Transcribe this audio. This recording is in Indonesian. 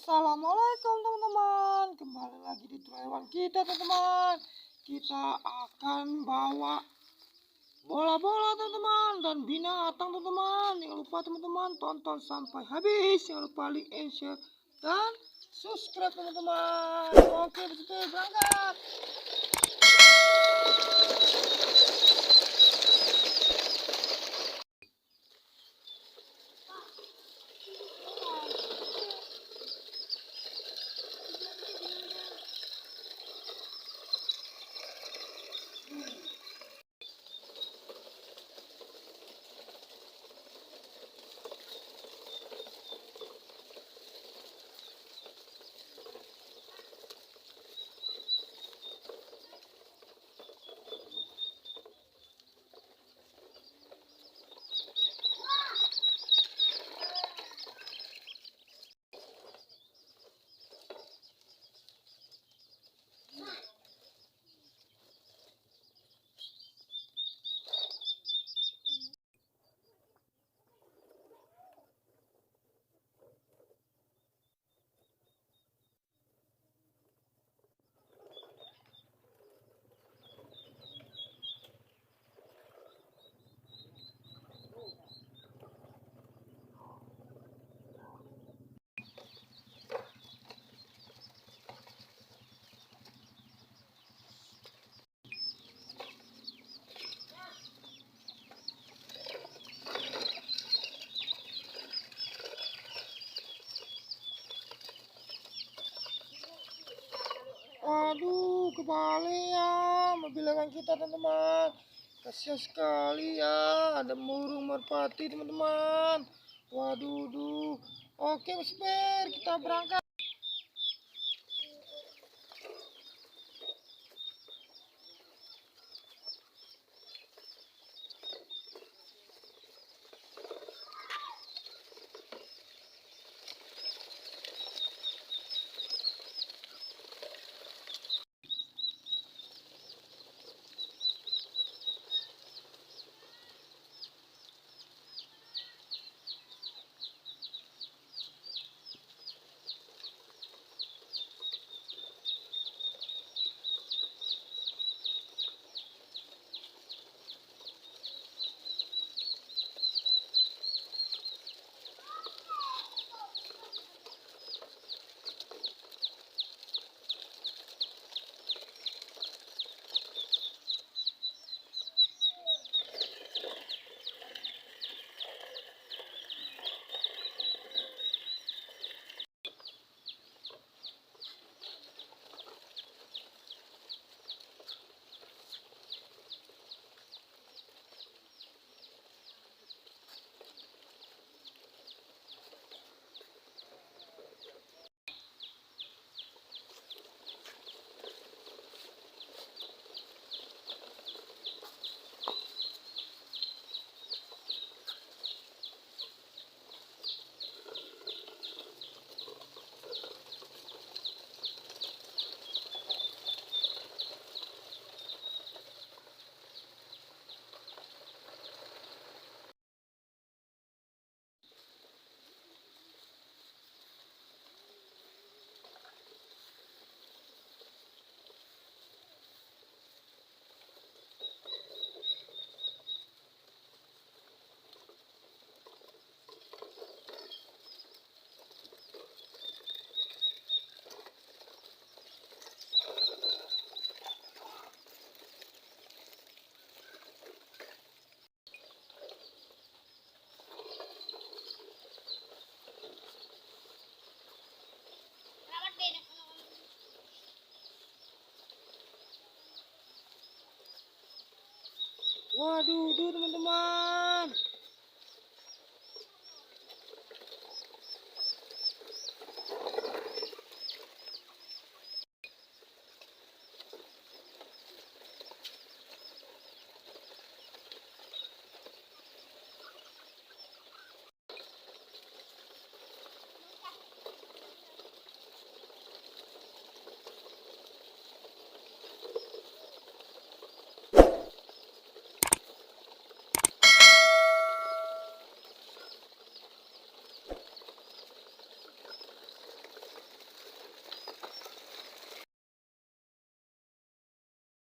Assalamualaikum teman-teman, kembali lagi di Hewan kita teman-teman. Kita akan bawa bola-bola teman-teman dan binatang teman-teman. Jangan lupa teman-teman tonton sampai habis. Jangan lupa like and share dan subscribe teman-teman. Oke, begitu berangkat. Waduh, kebalik ya mobil lewat kita teman-teman. Kasihan sekali ya, ada burung merpati teman-teman. Waduh, duh. Oke, Mas, kita berangkat. Waduh, tuh teman-teman.